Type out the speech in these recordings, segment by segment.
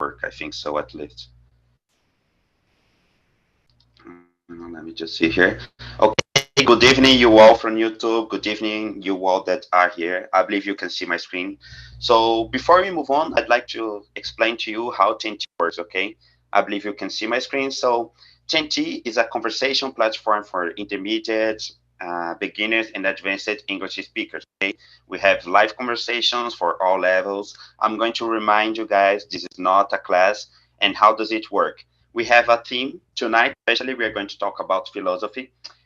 work. I think so, at least. Let me just see here. Okay, good evening, you all from YouTube. Good evening, you all that are here. I believe you can see my screen. So before we move on, I'd like to explain to you how TNT works, okay? I believe you can see my screen. So TNT is a conversation platform for intermediate, beginners, and advanced English speakers, okay? We have live conversations for all levels. I'm going to remind you guys, this is not a class. And how does it work? We have a theme tonight, especially we are going to talk about philosophy.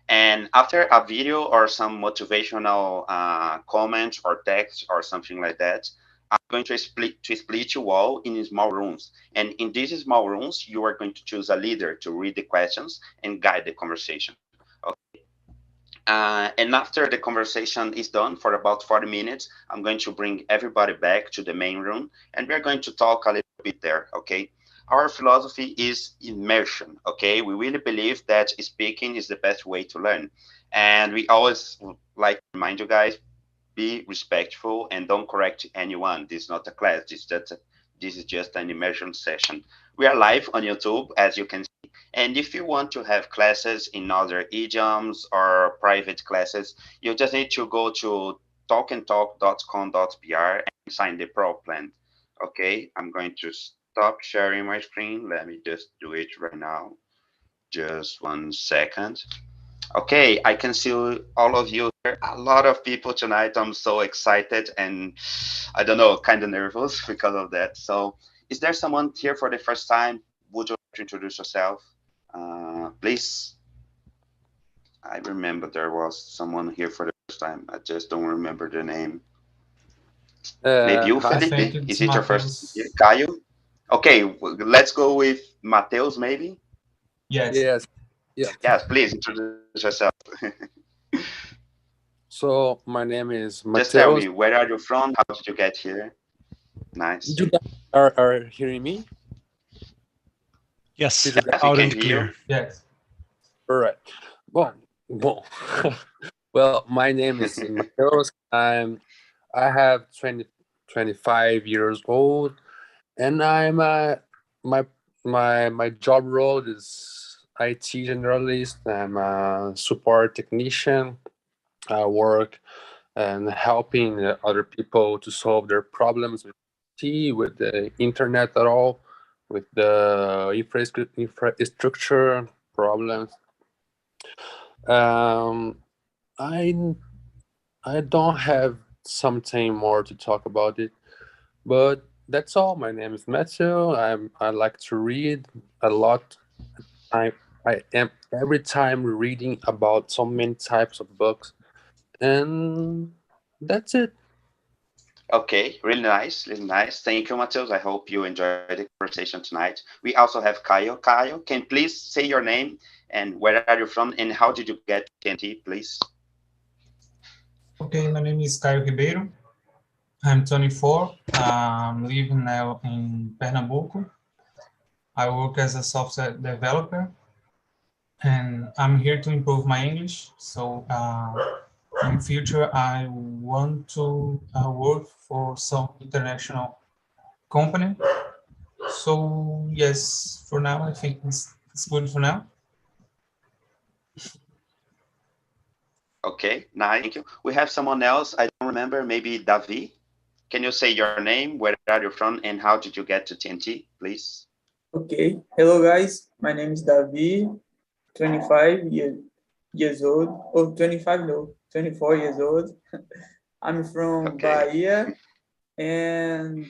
And after a video or some motivational comment or text or something like that, I'm going to split you all in small rooms. And in these small rooms, you are going to choose a leader to read the questions and guide the conversation. Okay. And after the conversation is done for about 40 minutes, I'm going to bring everybody back to the main room and we're going to talk a little bit there, okay? Our philosophy is immersion, okay? We really believe that speaking is the best way to learn. And we always like to remind you guys, be respectful and don't correct anyone. This is not a class, this is just an immersion session. We are live on YouTube, as you can see. And if you want to have classes in other idioms or private classes, you just need to go to talkandtalk.com.br and sign the pro plan. Okay, I'm going to stop sharing my screen. Let me just do it right now. Just 1 second. Okay, I can see all of you here. A lot of people tonight. I'm so excited and I don't know, kind of nervous because of that. So, is there someone here for the first time? Would you like to introduce yourself? Please. I remember there was someone here for the first time. I just don't remember the name. Maybe you, I Felipe? think it's Is it your first year? Matheus. Caio? Okay, let's go with Mateus, maybe. Yes. Yes, yeah. Yes, please introduce yourself. So my name is Just tell Mateus. me, where are you from? How did you get here? Nice. You guys are hearing me? Yes, Did you guys? Yes, we loud can and hear clear. you. Yes. All right. Bon. Well, my name is Mateus. I have 25 years old, and my my job role is IT generalist. I'm a support technician. I work and helping other people to solve their problems with IT, with the internet at all, with the infrastructure problems. Um, I I don't have something more to talk about it, but that's all. My name is Matthew. I like to read a lot. I I am every time reading about so many types of books, and that's it. Okay, really nice, really nice. Thank you, Mateus. I hope you enjoyed the conversation tonight. We also have Caio. Caio, can please say your name and where are you from and how did you get TNT, please? Okay, my name is Caio Ribeiro. I'm 24. I'm living now in Pernambuco. I work as a software developer, and I'm here to improve my English. So in future, I want to work for some international company. So yes, for now, I think it's good for now. Okay, nice. Thank you. We have someone else. I don't remember, maybe Davi. Can you say your name, where are you from, and how did you get to TNT, please? Okay, hello guys, my name is Davi, 25 years old, oh 25 no, 24 years old. I'm from Okay. Bahia, and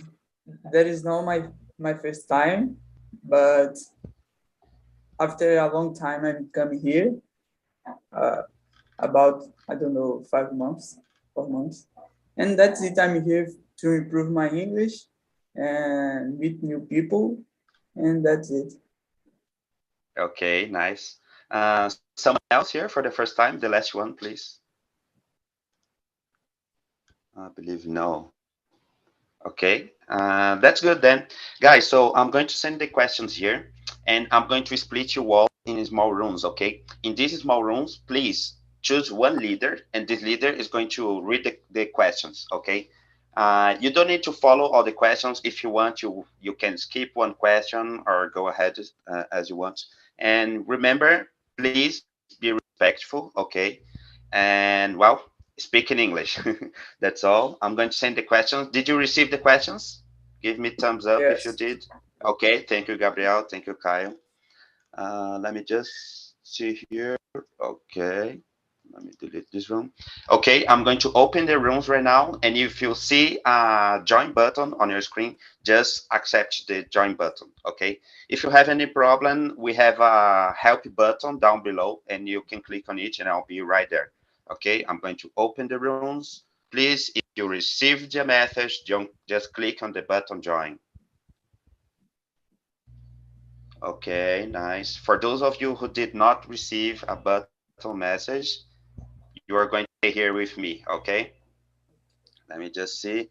that is not my first time, but after a long time I'm coming here, uh, about, I don't know, 5 months, 4 months. And that's it, I'm here to improve my English and meet new people, and that's it. Okay, nice. Someone else here for the first time, the last one, please. I believe no. Okay, that's good then. Guys, so I'm going to send the questions here and I'm going to split you all in small rooms, okay? In these small rooms, please choose one leader and this leader is going to read the questions, okay? You don't need to follow all the questions. If you want, you can skip one question or go ahead as you want. And remember, please be respectful, okay? And well, speak in English. That's all. I'm going to send the questions. Did you receive the questions? Give me thumbs up if you Yes. did. Okay, thank you, Gabriel. Thank you, Kyle. Let me just see here. Okay. Let me delete this room. Okay, I'm going to open the rooms right now. And if you see a join button on your screen, just accept the join button. Okay. If you have any problem, we have a help button down below and you can click on it and I'll be right there. Okay, I'm going to open the rooms. Please, if you received the message, just click on the button join. Okay, nice. For those of you who did not receive a button message, you are going to stay here with me, okay? Let me just see.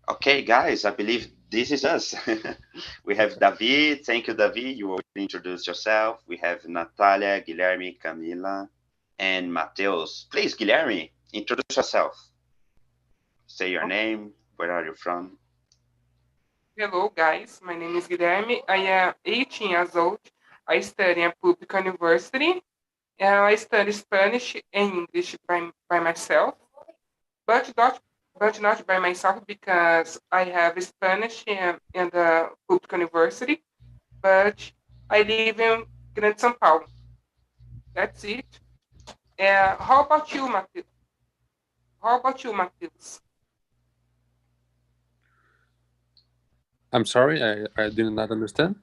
Okay, guys, I believe this is us. We have David. Thank you, David. You will introduce yourself. We have Natalia, Guilherme, Camila, and Mateus. Please, Guilherme, introduce yourself. Say your name. Where are you from? Hello, guys. My name is Guilherme. I am 18 years old. I study at public university. And I study Spanish and English by myself, but not by myself because I have Spanish in the public university. But I live in Grande São Paulo. That's it. How about you, Matheus? How about you, Matheus? I'm sorry, I did not understand.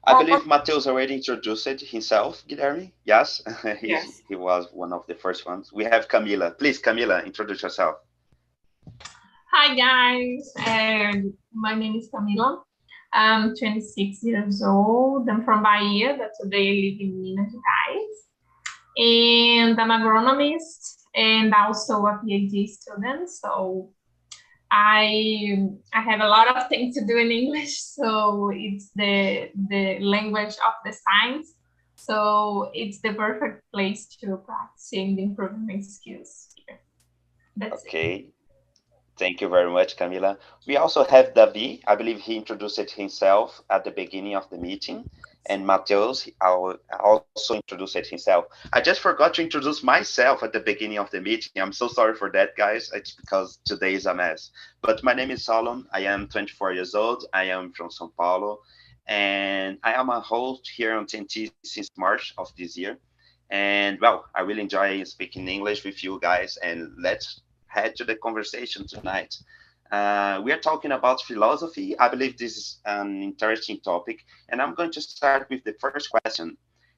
I believe Mateus already introduced himself, Guilherme. Yes, Yes. He was one of the first ones. We have Camila. Please, Camila, introduce yourself. Hi guys, my name is Camila. I'm 26 years old. I'm from Bahia, but today I live in Minas Gerais. And I'm an agronomist and also a PhD student. So I have a lot of things to do in English. So it's the language of the science. So it's the perfect place to practice and improve my skills here. That's okay. Thank you very much, Camila. We also have David. I believe he introduced himself at the beginning of the meeting. And Mateus also introduced himself. I just forgot to introduce myself at the beginning of the meeting. I'm so sorry for that, guys. It's because today is a mess. But my name is Solon. I am 24 years old. I am from São Paulo. And I am a host here on TNT since March of this year. And well, I really enjoy speaking English with you guys. And let's head to the conversation tonight. We are talking about philosophy. I believe this is an interesting topic, and I'm going to start with the first question.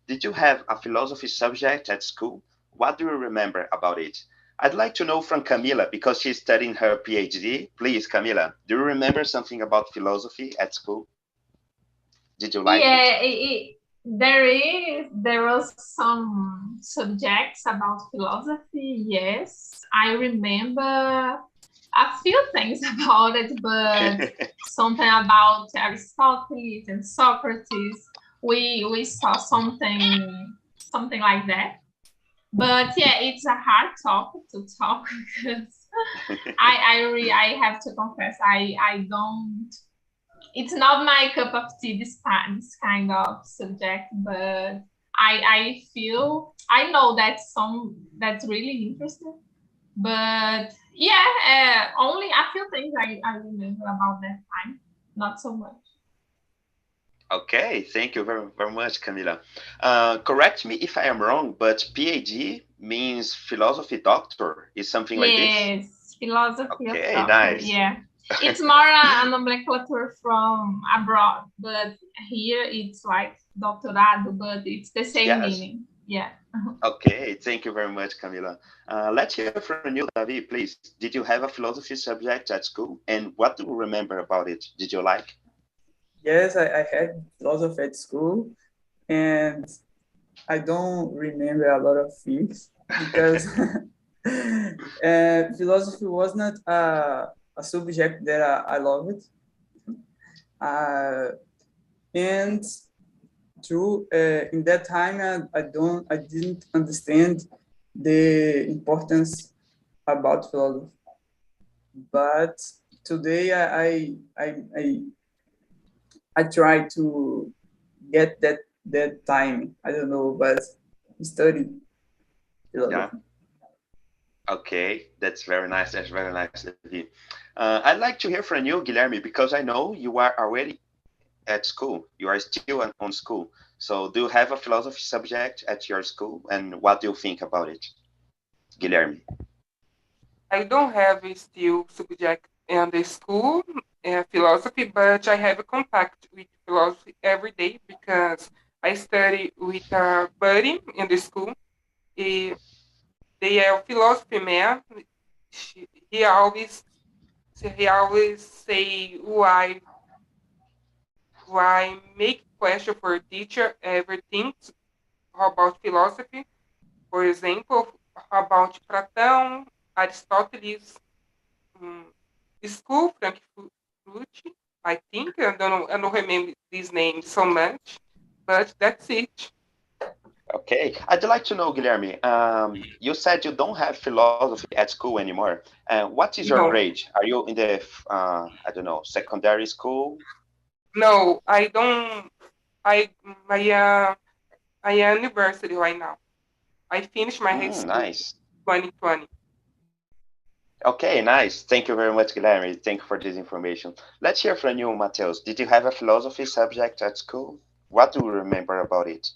Did you have a philosophy subject at school? What do you remember about it? I'd like to know from Camila, because she's studying her PhD. Please, Camila, do you remember something about philosophy at school? Did you like it? There was some subjects about philosophy. Yes, I remember a few things about it, but something about Aristotle and Socrates. We saw something like that. But yeah, it's a hard topic to talk because I have to confess I don't. It's not my cup of tea, this kind of subject, but I feel I know that's really interesting, but yeah, only a few things I remember about that time, not so much. Okay, thank you very, very much, Camila. Correct me if I am wrong, but PhD means philosophy doctor. Is something like this? Yes, philosophy of Okay, doctor. nice. Yeah. It's more a nomenclature from abroad, but here it's like doctorado, but it's the same meaning. Yeah. Okay, thank you very much, Camila. Let's hear from you, David, please. Did you have a philosophy subject at school? And what do you remember about it? Did you like? Yes, I had philosophy at school, and I don't remember a lot of things because philosophy was not a subject that I loved. And true, in that time, I didn't understand the importance about philosophy. but today I try to get that time. I don't know, but study philosophy. Okay, that's very nice. That's very nice, David. I'd like to hear from you, Guilherme, because I know you are already at school. You are still on school. So, do you have a philosophy subject at your school, and what do you think about it, Guilherme? I don't have a still subject in the school, philosophy, but I have a contact with philosophy every day because I study with a buddy in the school. He, they are philosophy man. He always say why make question for teacher everything about philosophy. For example, about Platão, Aristóteles, um, school, Frankfurt, I think. I don't remember these names so much, but that's it. Okay, I'd like to know, Guilherme. You said you don't have philosophy at school anymore. What is your No, grade? Are you in the, I don't know, secondary school? no, I don't. I my I am university right now. I finished my high school Nice. 2020. Okay, nice. Thank you very much, Guilherme. Thank you for this information. Let's hear from you, Mateus. Did you have a philosophy subject at school? What do you remember about it?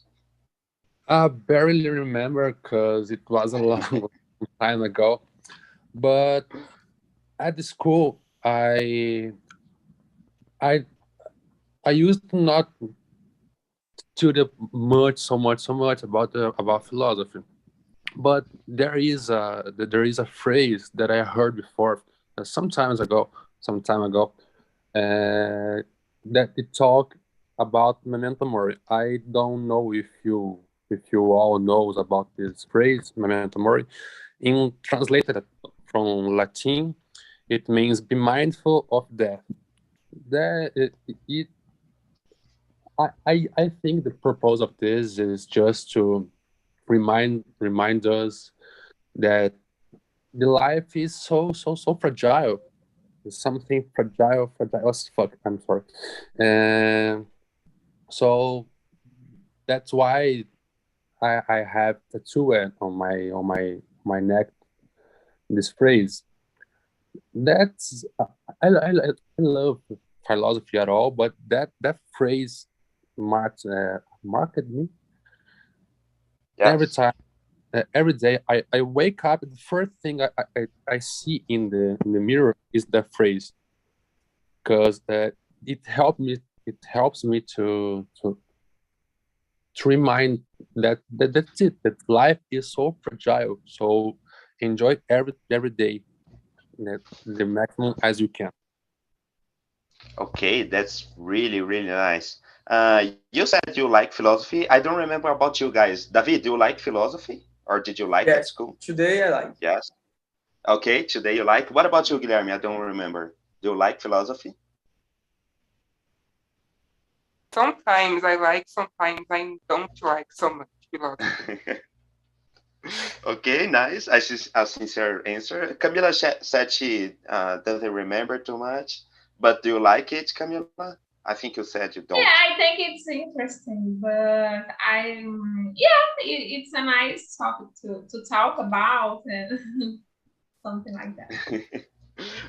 I barely remember because it was a long time ago. But at the school, I I used to not study so much about philosophy. But there is a phrase that I heard before some time ago, that it talk about Memento Mori. I don't know if you all knows about this phrase, Memento Mori. In translated from Latin, it means be mindful of death. That it I think the purpose of this is just to remind us that the life is so fragile. It's something fragile as fuck. I'm sorry. And so that's why I have tattooed on my neck this phrase. That's I love philosophy at all, but that phrase marked me every Yes. time. Every day I wake up, the first thing I see in the mirror is that phrase, because it helps me to remind that that's it, that life is so fragile, so enjoy every day the maximum as you can. Okay, that's really, really nice. You said you like philosophy. I don't remember about you guys. David, do you like philosophy or did you like at Yes, school? today I like. Yes. Okay, today you like. What about you, Guilherme? I don't remember. Do you like philosophy? Sometimes I like, sometimes I don't like so much philosophy. Okay, nice. A sincere answer. Camila said she doesn't remember too much, but do you like it, Camila? I think you said you don't. Yeah, I think it's interesting, but it's a nice topic to talk about and something like that.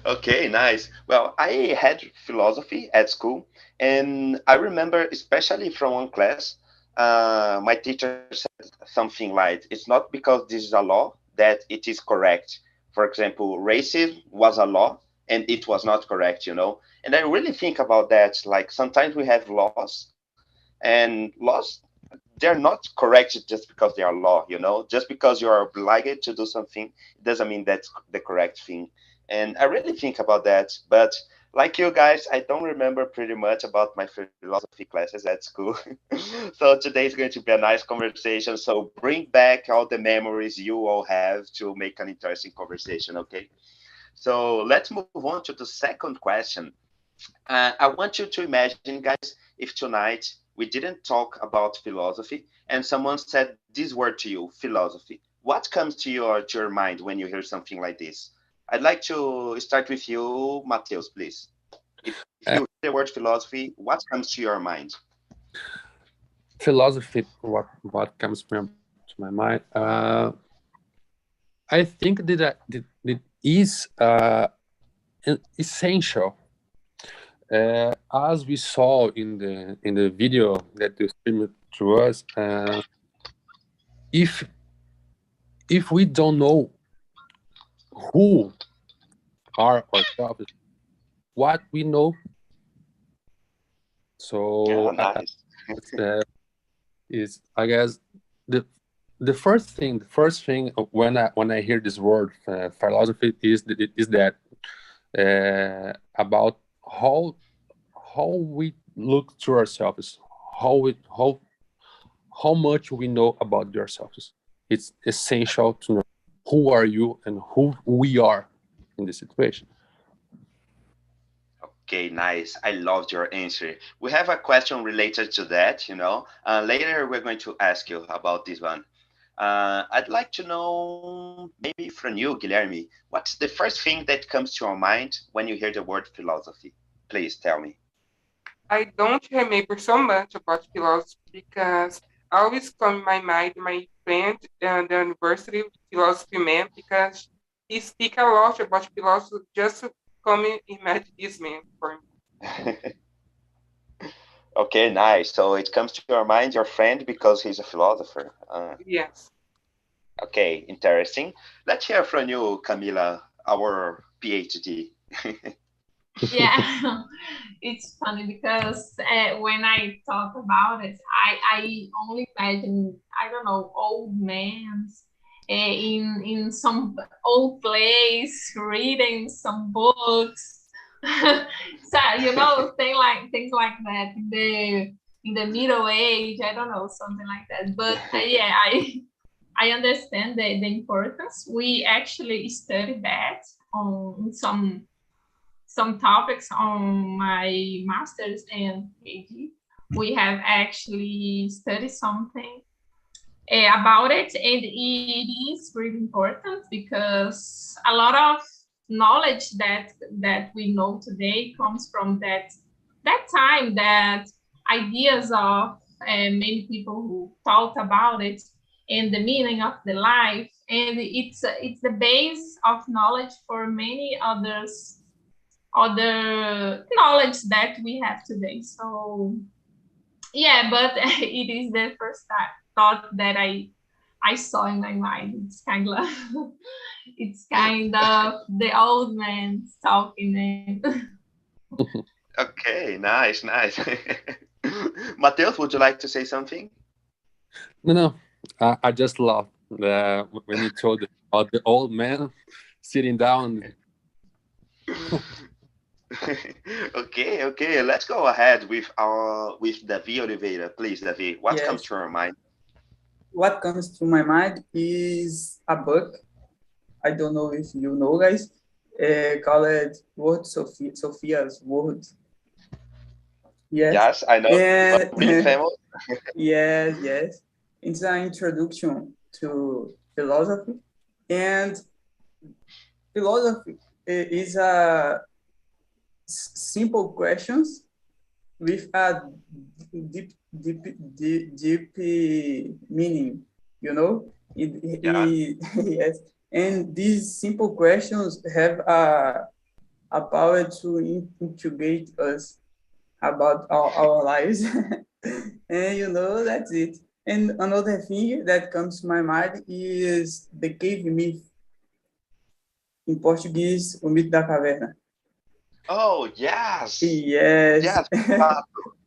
Okay, nice. Well, I had philosophy at school, and I remember, especially from one class, my teacher said something like, "It's not because this is a law that it is correct." For example, racism was a law, and it was not correct, you know. And I really think about that. Like sometimes we have laws, and laws they're not correct just because they are law, you know. Just because you are obliged to do something doesn't mean that's the correct thing. And I really think about that. But like you guys, I don't remember pretty much about my philosophy classes at school. So today is going to be a nice conversation. So bring back all the memories you all have to make an interesting conversation, okay? So let's move on to the second question. I want you to imagine, guys, if tonight we didn't talk about philosophy and someone said this word to you, philosophy. What comes to your mind when you hear something like this? I'd like to start with you, Mateus, please. If you hear the word philosophy, what comes to your mind? Philosophy, what comes to my mind? I think that it is essential. As we saw in the video that you streamed to us, if we don't know who are ourselves, what we know, so Nice. is, I guess, the first thing when I hear this word philosophy is that about how we look to ourselves, how much we know about ourselves. It's essential to know who are you and who we are in this situation. Okay, nice. I loved your answer. We have a question related to that, later we're going to ask you about this one. I'd like to know, maybe from you, Guilherme, what's the first thing that comes to your mind when you hear the word philosophy? Please tell me. I don't remember so much about philosophy because always come in my mind my friend and the university philosophy man because he speak a lot about philosophy just to come imagine this man for me. Okay, nice. So it comes to your mind, your friend, because he's a philosopher. Yes. Okay, interesting. Let's hear from you, Camila, our PhD. Yeah, it's funny because when I talk about it, I only imagine, I don't know, old men in some old place reading some books. So things like that in the middle age. I don't know, something like that. But yeah, I understand the importance. We actually study that on some topics on my master's and PhD. We have actually studied something about it, and it is really important because a lot of knowledge that we know today comes from that time, that ideas of many people who thought about it and the meaning of the life, and it's the base of knowledge for many other knowledge that we have today. So yeah, but it is the first thought that I saw in my mind. It's kind of the old man talking. Okay, nice, nice. Mateus, would you like to say something? No, I just love when you told about the old man sitting down. Okay. Let's go ahead with Davi Oliveira. Please, Davi, what comes Yes. to your mind? What comes to my mind is a book. I don't know if you know, guys. Called Word Sophia's Word. Yes, I know. And Really famous. yes. It's an introduction to philosophy. And philosophy is a simple questions with a deep meaning, you know? Yes. And these simple questions have a power to integrate us about our lives. And that's it. And another thing that comes to my mind is the cave myth. Em português, o mito da caverna. Oh, yes. Yes. Yes,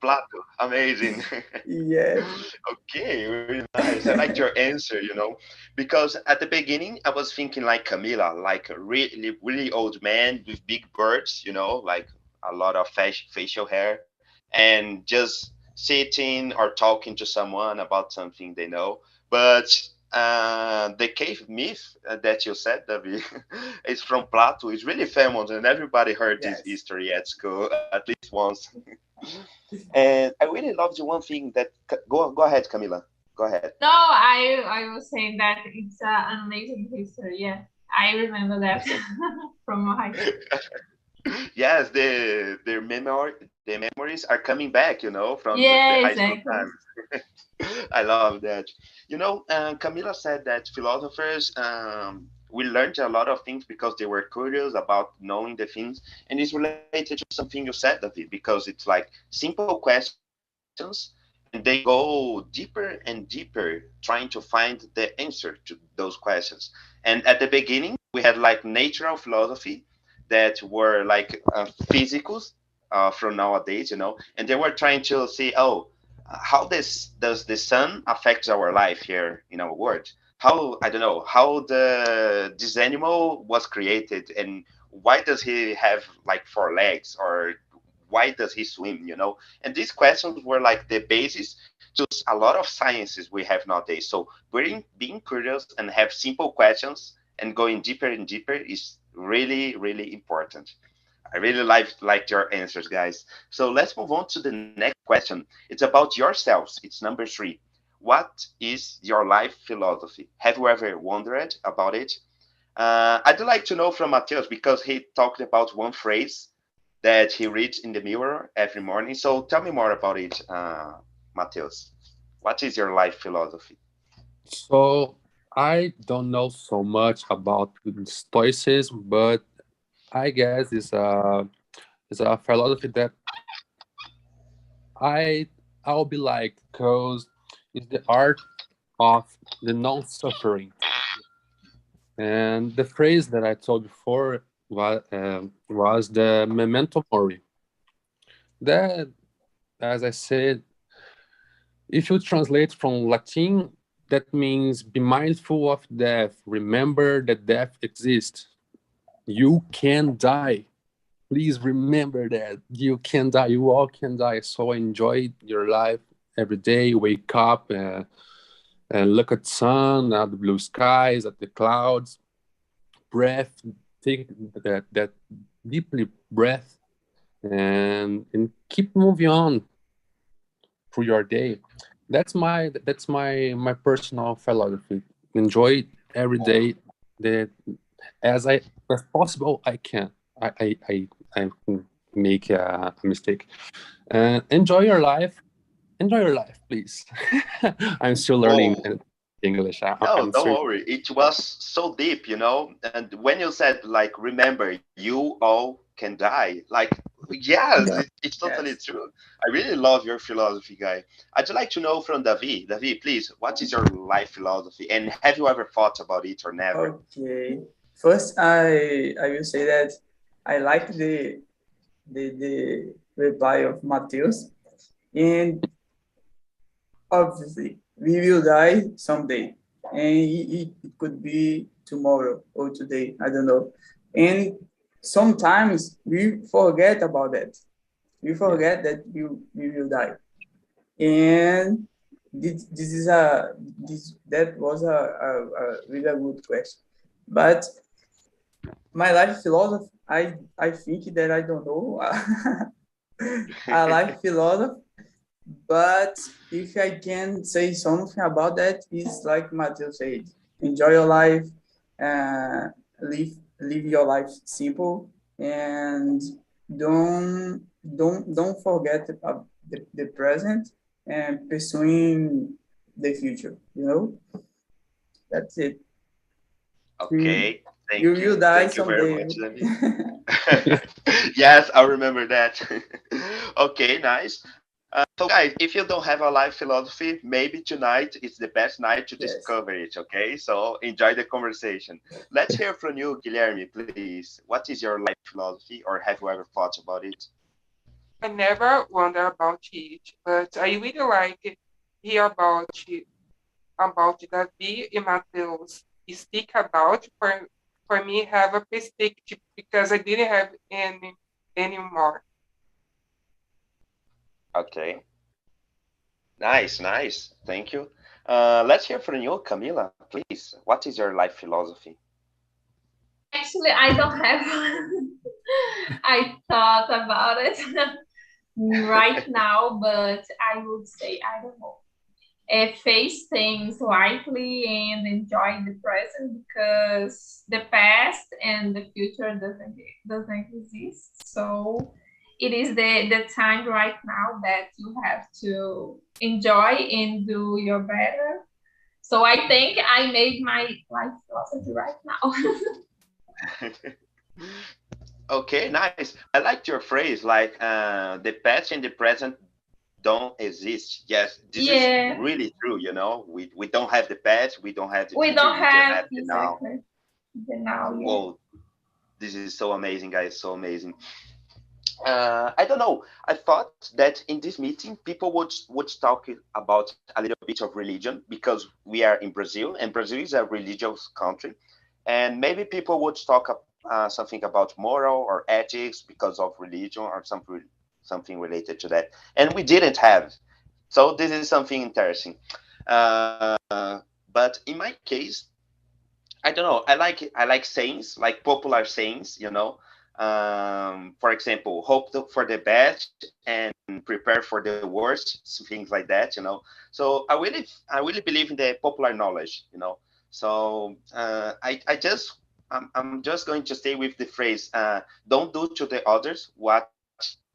Plato. Amazing. Yes. Okay, really nice. I liked your answer, because at the beginning I was thinking like Camila, like a really, really old man with big birds, like a lot of facial hair, and just sitting or talking to someone about something they know. But the cave myth that you said, David, is from Plato. It's really famous, and everybody heard this Yes. history at school at least once. And I really loved the one thing that go ahead, Camila. Go ahead. No, I was saying that it's an amazing history. Yeah, I remember that from high school. Yes, the memories are coming back, from the Yeah, high school exactly. times. I love that. Camila said that philosophers we learned a lot of things because they were curious about knowing the things, and it's related to something you said, David, because it's like simple questions and they go deeper and deeper trying to find the answer to those questions. And at the beginning, we had like natural philosophy that were like physicals from nowadays, and they were trying to see, how this does the sun affect our life here in our world? How, I don't know, how this animal was created, and why does he have like four legs, or why does he swim? And these questions were like the basis to a lot of sciences we have nowadays. So being curious and have simple questions and going deeper and deeper is really, really important. I really liked your answers, guys. So let's move on to the next question. It's about yourselves. It's number 3. What is your life philosophy? Have you ever wondered about it? I'd like to know from Mateus, because he talked about one phrase that he reads in the mirror every morning. So tell me more about it, Mateus. What is your life philosophy? So I don't know so much about stoicism, but I guess it's a philosophy that I I'll be like, because it's the art of the non-suffering. And the phrase that I told before was the Memento Mori. That, as I said, if you translate from Latin, that means be mindful of death. Remember that death exists. You can die. Please remember that you can die. You all can die. So enjoy your life every day. Wake up and look at the sun, at the blue skies, at the clouds. Breath. Take that deeply breath and keep moving on through your day. That's my personal philosophy. Enjoy every day that as possible I can. I make a mistake. Enjoy your life. Enjoy your life, please. I'm still learning Whoa. English. No, I'm don't still. worry. It was so deep, And when you said, like, remember, you all can die. Like, yes, it's totally Yes. true. I really love your philosophy, guy. I'd like to know from David. David, please, what is your life philosophy? And have you ever thought about it or never? Okay. First, I will say that I like the reply of Mateus, and obviously we will die someday, and it could be tomorrow or today. I don't know, and sometimes we forget about that. We forget that we will die, and this is a this that was a really good question, but my life philosophy, I think that I don't know a life philosophy, but if I can say something about that, it's like Matthew said: enjoy your life, uh, live your life simple, and don't forget about the present and pursuing the future. That's it. You Okay, you thank will you. die Thank you very someday. much, David. Yes, I remember that. Okay, nice. So, guys, if you don't have a life philosophy, maybe tonight is the best night to Yes. discover it. Okay, so enjoy the conversation. Let's hear from you, Guilherme, please. What is your life philosophy, or have you ever thought about it? I never wonder about it, but I really like hear about Davi and Mateus speak about for me have a perspective because I didn't have any anymore. Okay, nice, nice. Thank you. Let's hear from you, Camila, please. What is your life philosophy? Actually, I don't have one. I thought about it right now, but I would say I don't know. face things lightly and enjoy the present, because the past and the future doesn't exist. So it is the time right now that you have to enjoy and do your better. So I think I made my life philosophy right now. Okay, nice. I liked your phrase, like the past and the present don't exist. Yes, this is really true. You know, we don't have the past, we don't have the future. Don't we just have have the now. exactly the now. Yeah. Whoa, this is so amazing, guys. So amazing. I don't know. I thought that in this meeting, people would talk about a little bit of religion because we are in Brazil, and Brazil is a religious country, and maybe people would talk something about moral or ethics because of religion or something related to that, and we didn't have. So this is something interesting. But in my case, I don't know. I like sayings, like popular sayings. For example, hope for the best and prepare for the worst, things like that. So I really believe in the popular knowledge. So I'm just going to stay with the phrase, don't do to the others what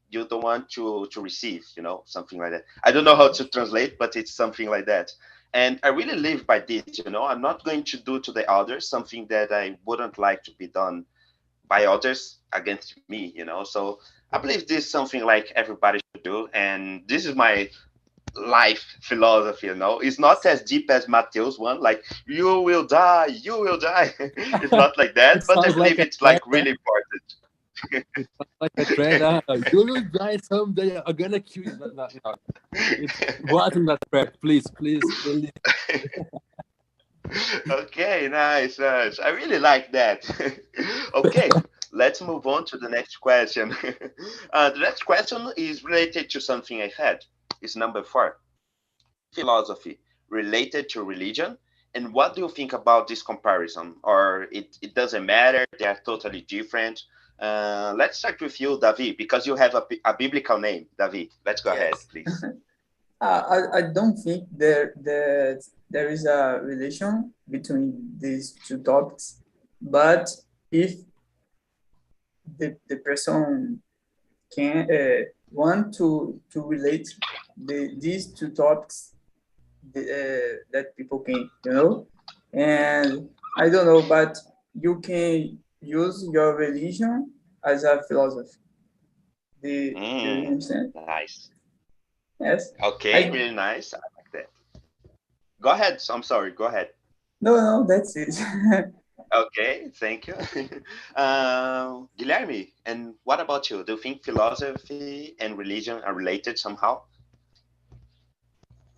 you don't want to receive, something like that. I don't know how to translate, but it's something like that. And I really live by this. I'm not going to do to the others something that I wouldn't like to be done by others against me. So I believe this is something like everybody should do, and this is my life philosophy. It's not as deep as Matthew's one, like you will die, you will die. It's not like that, but I believe it's like really important. Like a threat, you will die someday. I'm gonna kill you. No. It wasn't that threat. Please. Okay, nice. I really like that. Okay, let's move on to the next question. The next question is related to something I had. It's number 4. Philosophy related to religion. And what do you think about this comparison? Or it doesn't matter, they are totally different. Let's start with you, David, because you have a biblical name. David, let's go ahead, please. I don't think there is a relation between these two topics, but if the person can want to relate these two topics, that people can, and I don't know, but you can use your religion as a philosophy. Do you understand? Nice. Yes. Okay, really nice. I like that. Go ahead. I'm sorry. Go ahead. No, that's it. Okay, thank you. Guilherme, and what about you? Do you think philosophy and religion are related somehow?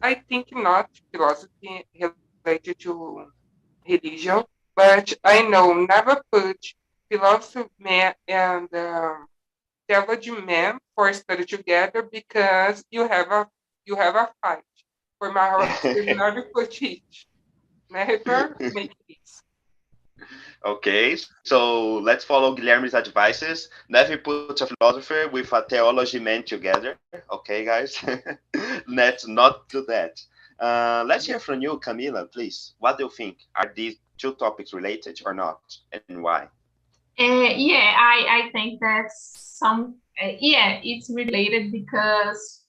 I think not philosophy related to religion, but I know never put philosophy and theology man for study together because you have a fight. For my heart, never put it. Never make this. Okay, so let's follow Guilherme's advices. Never put a philosopher with a theology man together. Okay, guys? Let's not do that. Let's hear from you, Camila, please. What do you think? Are these two topics related or not, and why? Yeah, I think that's it's related because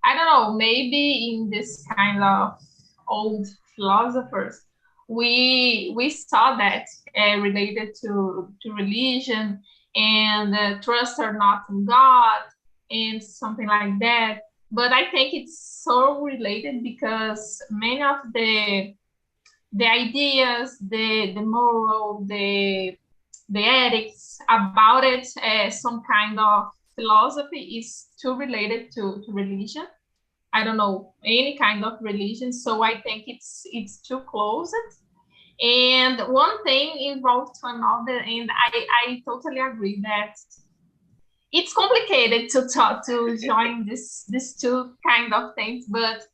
I don't know, maybe in this kind of old philosophers, we saw that related to religion and trust or not in God and something like that. But I think it's so related because many of the ideas, the moral, the ethics about it, some kind of philosophy is too related to religion. I don't know, any kind of religion. So I think it's too close. And one thing involved to another, and I totally agree that it's complicated to talk to join this two kind of things, but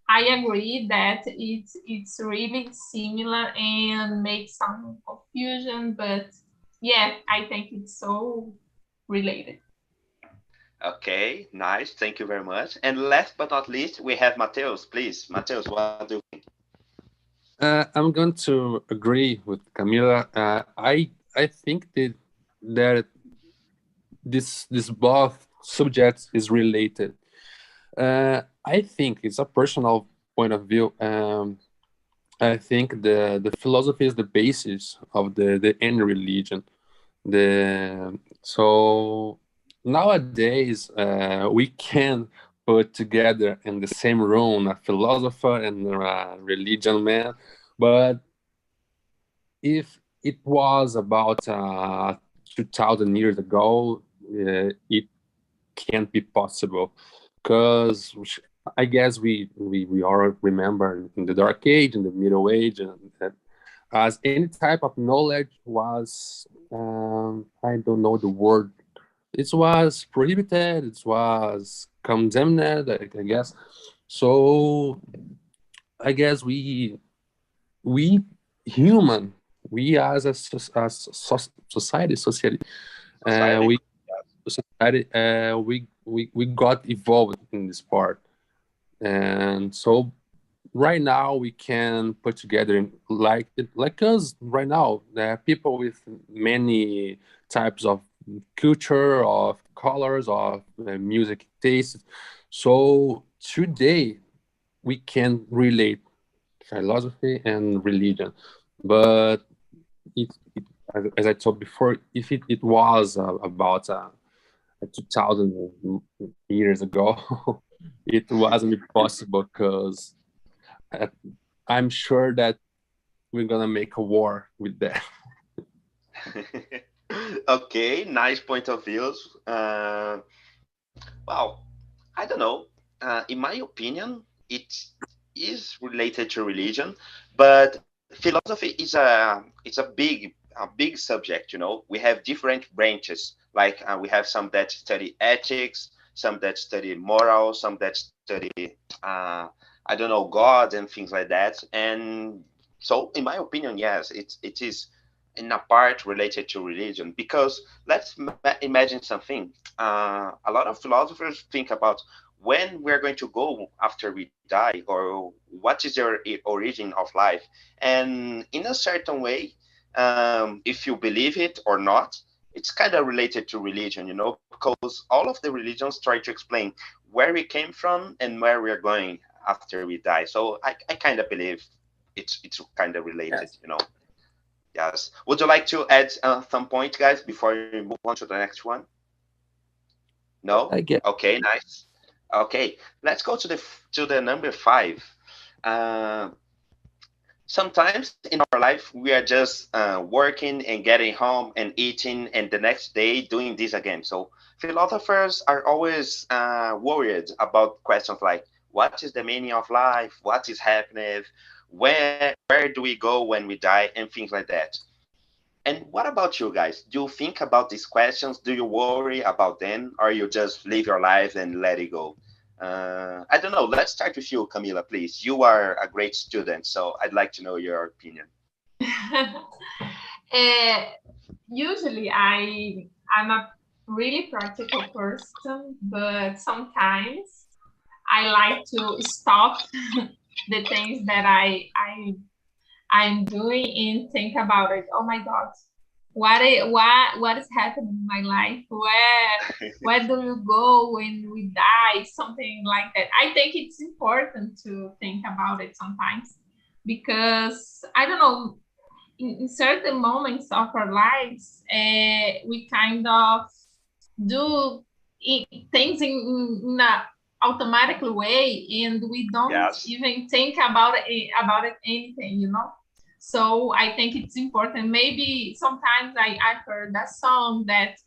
I agree that it's really similar and makes some confusion, but yeah, I think it's so related. Okay, nice. Thank you very much. And last but not least, we have Mateus. Please, Mateus, what do you think? I'm going to agree with Camila. I think that this both subjects is related. I think it's a personal point of view. I think the philosophy is the basis of the any religion. The so nowadays we can put together in the same room a philosopher and a religion man, but if it was about 2000 years ago, it can't be possible because I guess we all remember in the Dark Age, in the Middle Age, and that as any type of knowledge was, I don't know the word. It was prohibited. It was condemned. I guess. So I guess we human we as society Society? we society we got evolved in this part, and so right now we can put together like us right now there are people with many types of culture, of colors, of music tastes. So today we can relate philosophy and religion, but it as I told before, if it was about 2000 years ago, it wasn't possible because uh, I'm sure that we're gonna make a war with that. Okay, nice point of views. Well, I don't know. In my opinion, it is related to religion, but philosophy is a big subject. We have different branches. Like we have some that study ethics, some that study moral, some that study I don't know God and things like that. And so, in my opinion, yes, it is in a part related to religion because let's imagine something. A lot of philosophers think about when we're going to go after we die or what is your origin of life, and in a certain way, if you believe it or not, it's kind of related to religion, because all of the religions try to explain where we came from and where we're going after we die. So I kind of believe it's kind of related. Yes, Yes. Would you like to add some point, guys, before we move on to the next one? No? I get. Okay, nice. Okay, let's go to the number five. Uh, Sometimes in our life we are just working and getting home and eating, and the next day doing this again. So philosophers are always worried about questions like what is the meaning of life, what is happening, where do we go when we die, and things like that. And what about you guys? Do you think about these questions? Do you worry about them, or you just live your life and let it go? I don't know. Let's start with you, Camila, please. You are a great student, so I'd like to know your opinion. uh, Usually I'm a really practical person, but sometimes I like to stop the things that I'm doing and think about it. Oh my God, what is happening in my life? Where do you go when we die? Something like that. I think it's important to think about it sometimes because I don't know. In certain moments of our lives, we kind of do things in a automatic way, and we don't Yes. even think about it anything. So I think it's important. Maybe sometimes I heard that song that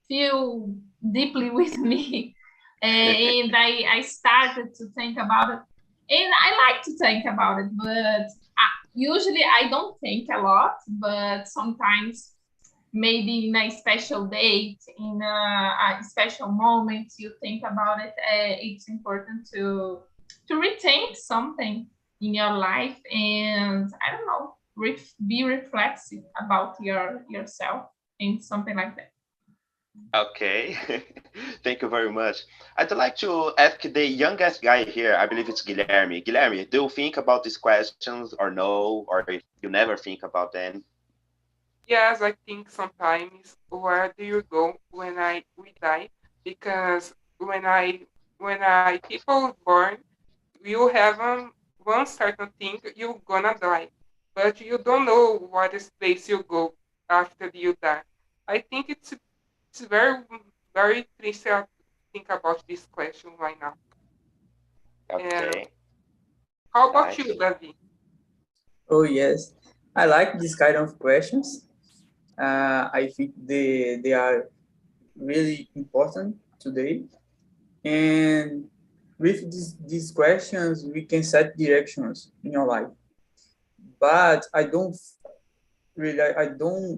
feel deeply with me, and I started to think about it, and I like to think about it, but usually I don't think a lot, but sometimes maybe in a special date, in a special moment, you think about it. It's important to rethink something in your life, and I don't know, be reflexive about yourself and something like that. Okay, thank you very much. I'd like to ask the youngest guy here. I believe it's Guilherme. Guilherme, do you think about these questions or no, or you never think about them? Yes, I think sometimes where do you go when I we die? Because when I people born, you have one certain thing you're gonna die, but you don't know what is place you go after you die. I think it's very triste to think about this question right now. And Okay, how about you, nice. Davi? Oh yes, I like this kind of questions. I think they are really important today. And with these questions, we can set directions in your life. But I don't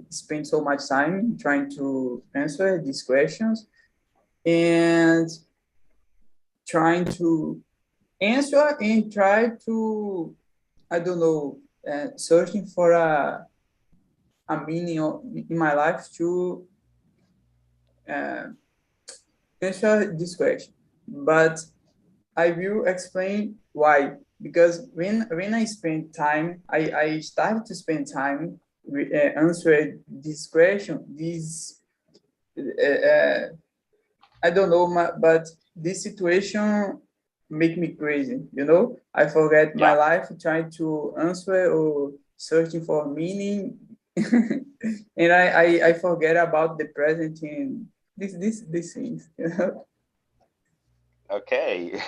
spend so much time trying to answer these questions and trying to answer and try to, I don't know, searching for a meaning in my life to uh, answer this question. But I will explain why. Because when I spend time, I started to spend time answer this question. Uh, I don't know, but this situation make me crazy. You know, I forget my Yeah, life trying to answer or searching for meaning, and I forget about the present and these things. You know? okay.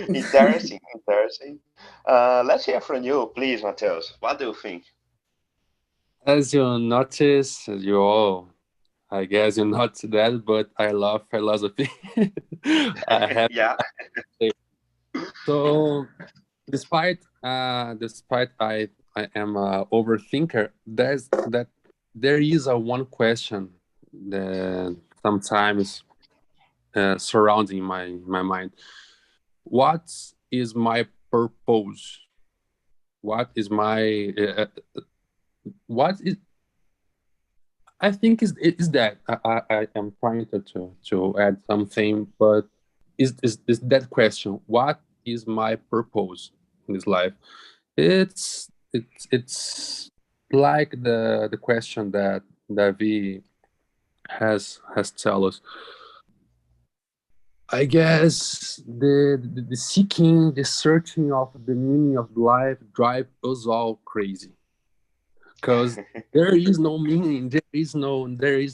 Interesting, interesting. Let's hear from you, please, Mateus. What do you think? As you notice, you all, I guess you not that, but I love philosophy. I have Yeah, to say. So, despite I am a overthinker, there is a one question that sometimes surrounding my mind. What is my purpose? What is my what is I think is that I am trying to add something, but is that question? What is my purpose in this life? It's like the question that Davi has tell us. I guess the seeking, the searching of the meaning of life drive us all crazy because there is no meaning, there is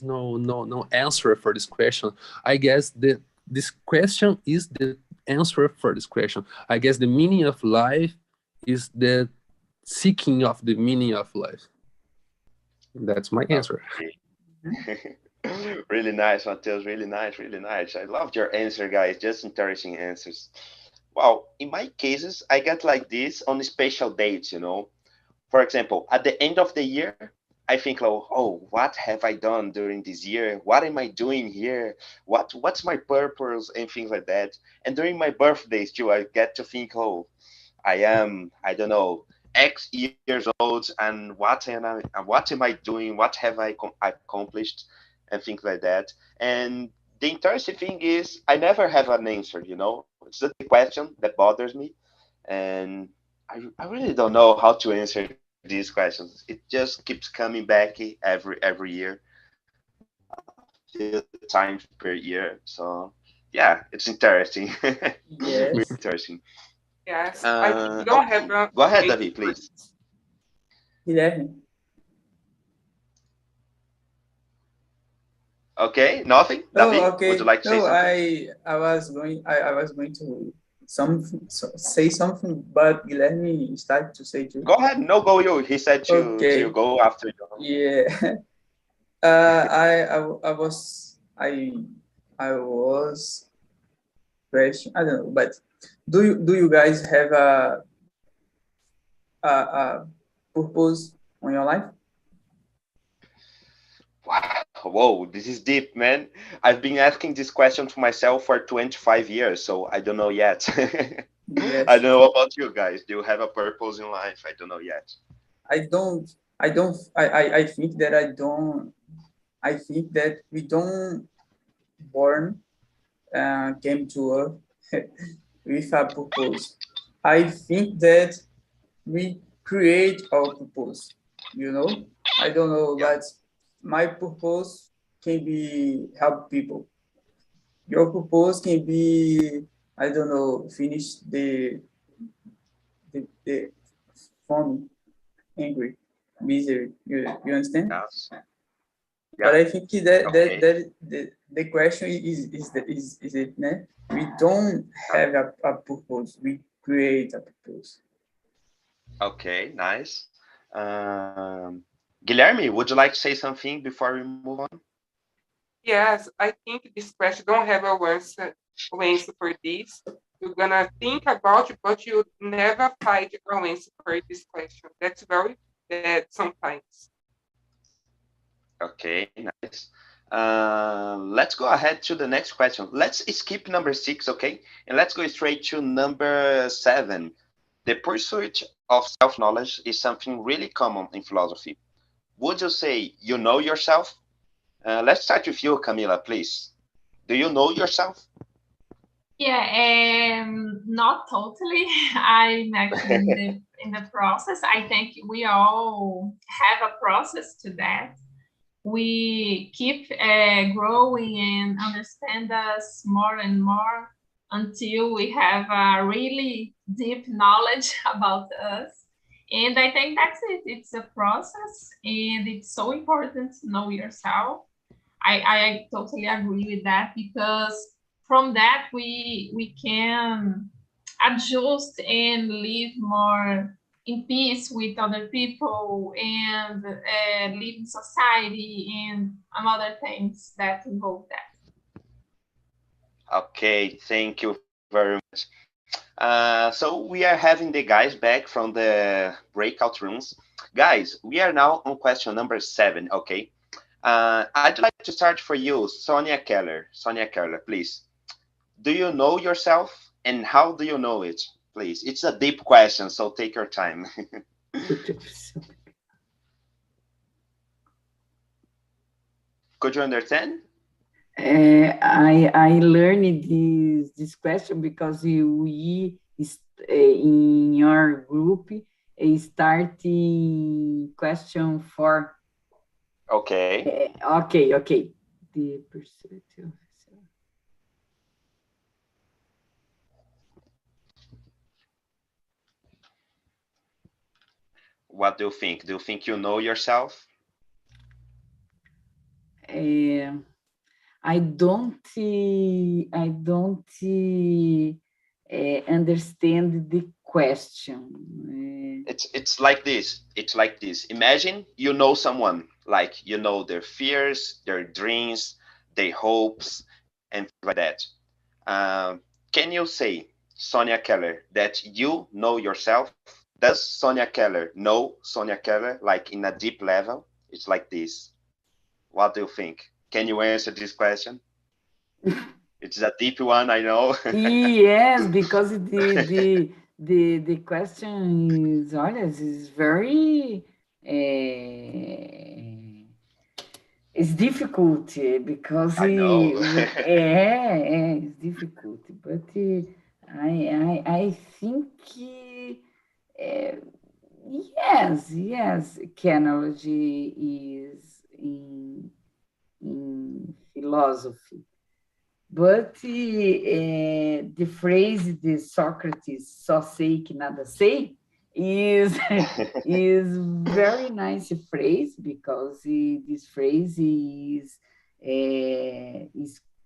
no answer for this question. I guess this question is the answer for this question. I guess the meaning of life is the seeking of the meaning of life. That's my answer. okay. Really nice, Mateus. Really nice, really nice. I loved your answer, guys. Just interesting answers. Well, in my cases, I get like this on special dates, you know. For example, at the end of the year, I think, oh, what have I done during this year? What am I doing here? What's my purpose and things like that. And during my birthdays too, I get to think, oh, I don't know, X years old, and what am I doing? What have I accomplished, and things like that. And the interesting thing is, I never have an answer. You know, it's just a question that bothers me, and I really don't know how to answer these questions. It just keeps coming back every year, few times per year. So yeah, it's interesting, really Yes. interesting. Yes, I don't Okay, have go ahead, a David, please. Guilherme. Okay, nothing, Oh, David. Would you okay. like to say No, something? I was going to say something, but Guilherme started to say too. Go ahead. No, go you. He said to Okay. go after you. Yeah. I was question. I don't know, but do you guys have a purpose on your life? Wow, whoa, this is deep, man. I've been asking this question to myself for 25 years, so I don't know yet. I don't Yes. know about you guys. Do you have a purpose in life? I don't know yet. I don't. I think that I don't. I think that we don't. born, came to Earth with a purpose. I think that we create our purpose, you know? I don't know, but my purpose can be help people. Your purpose can be, I don't know, finish the fun, angry, misery. You understand? Yes. But I think that Okay. the question is it, né? We don't have a purpose. We create a purpose. Okay, nice. Guilherme, would you like to say something before we move on? Yes, I think this question don't have a answer for this. You're gonna think about it, but you never find an answer for this question. That's very bad sometimes. Okay, nice. Let's go ahead to the next question. Let's skip number 6, okay? And let's go straight to number 7. The pursuit of self-knowledge is something really common in philosophy. Would you say you know yourself? Let's start with you, Camila, please. Do you know yourself? Yeah, not totally. I'm actually in the process. I think we all have a process to that. We keep growing and understand us more and more until we have a really deep knowledge about us. And I think that's it. It's a process, and it's so important to know yourself. I totally agree with that, because from that we can adjust and live more in peace with other people, and live in society and other things that involve that. Okay, thank you very much. So we are having the guys back from the breakout rooms. Guys, we are now on question number 7, okay? I'd like to start for you, Sonia Keller. Sonia Keller, please. Do you know yourself, and how do you know it? Please. It's a deep question, so take your time. Could you understand? I learned this question because we in your group starting question 4. Okay. Okay. The pursuit of self. What do you think? Do you think you know yourself? I don't understand the question. It's like this. It's like this. Imagine you know someone, like you know their fears, their dreams, their hopes, and things like that. Can you say, Sonia Keller, that you know yourself? Does Sonia Keller know Sonia Keller, like in a deep level? It's like this. What do you think? Can you answer this question? It's a deep one, I know. Yes, because the question is very it's difficult because I know. it's difficult, but I think yes, canology is in philosophy. But the phrase de Sócrates, só sei que nada sei, is very nice phrase, because this phrase is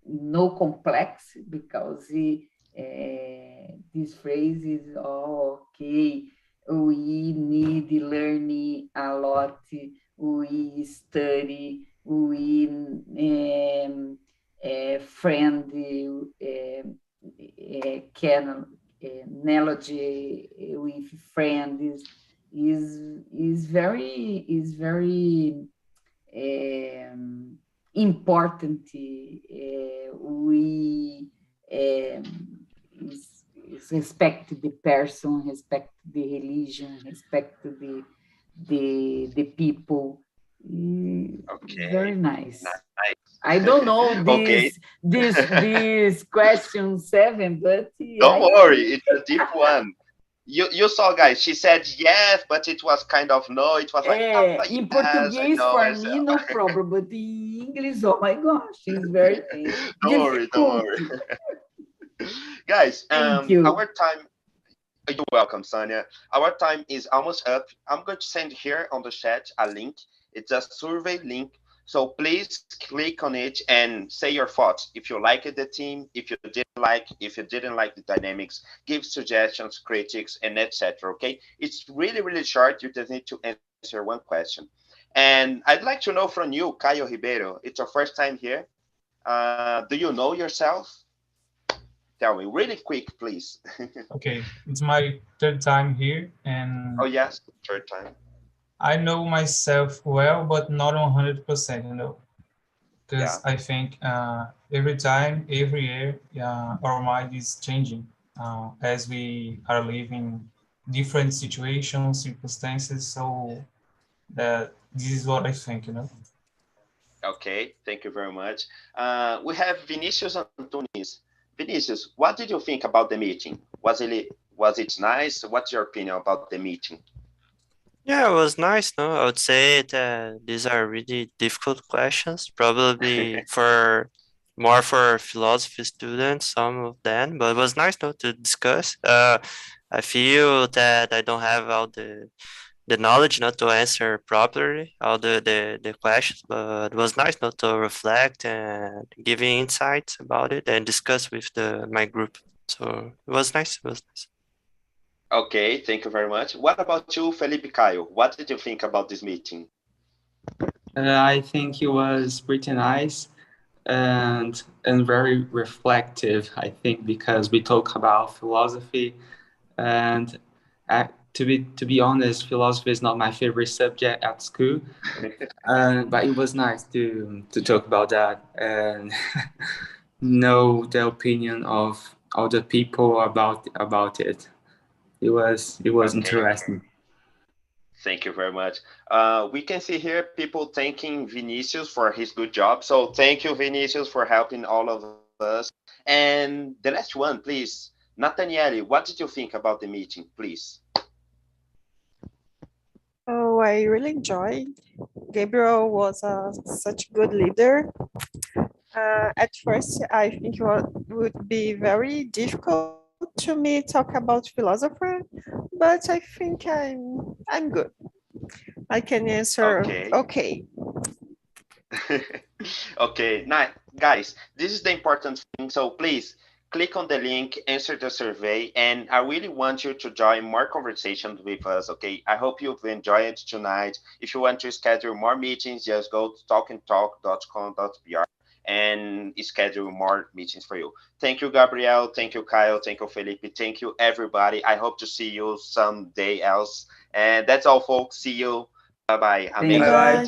no complex, because this phrase is okay. We need learning a lot. We study. We friend can analogy with friends is very important. We is respect the person, respect the religion, respect the people. Okay. Very nice. Nice. I don't know Okay, this question 7, but don't I worry, think it's a deep one. You saw, guys, she said yes, but it was kind of no. It was like, em yes, I português, know. for me, no problem, but in English, oh my gosh, it's very Don't worry, don't difficult. worry. Guys, Thank you. our time, you're welcome, Sonia. Our time is almost up. I'm going to send here on the chat a link. It's a survey link. So please click on it and say your thoughts. If you liked the team, if you didn't like the dynamics, give suggestions, critics, and etc. Okay, it's really, really short. You just need to answer one question. And I'd like to know from you, Caio Ribeiro. It's your first time here. Do you know yourself? Tell me really quick, please. Okay, it's my third time here, and Oh yes, third time. I know myself well, but not 100%, because Yeah. I think every time, every year, our mind is changing as we are living different situations, circumstances. So that this is what I think. Okay, thank you very much. We have Vinicius Antunes. Vinicius, what did you think about the meeting? Was it nice? What's your opinion about the meeting? Yeah, it was nice, no? I would say that these are really difficult questions, probably more for philosophy students, some of them, but it was nice, no, to discuss. I feel that I don't have all the knowledge not to answer properly all the questions, but it was nice not to reflect and giving insights about it and discuss with my group. So it was nice. It was nice. Okay, thank you very much. What about you, Felipe Caio? What did you think about this meeting? I think it was pretty nice and very reflective, I think, because we talk about philosophy, and to be honest, philosophy is not my favorite subject at school. But it was nice to talk about that and know the opinion of other people about it. It was Okay. interesting. Thank you very much. We can see here people thanking Vinicius for his good job. So thank you, Vinicius, for helping all of us. And the last one, please. Nathaniele, what did you think about the meeting, please? Oh, I really enjoyed. Gabriel was such a good leader. At first, I think would be very difficult to me talk about philosopher, but I think I'm good. I can answer okay. Okay, now, guys, this is the important thing. So please click on the link, answer the survey, and I really want you to join more conversations with us. Okay, I hope you've enjoyed tonight. If you want to schedule more meetings, just go to talkandtalk.com.br and schedule more meetings for you. Thank you, Gabriel. Thank you, Kyle. Thank you, Felipe. Thank you, everybody. I hope to see you someday else. And that's all, folks. See you. Bye bye. Thank you. Bye.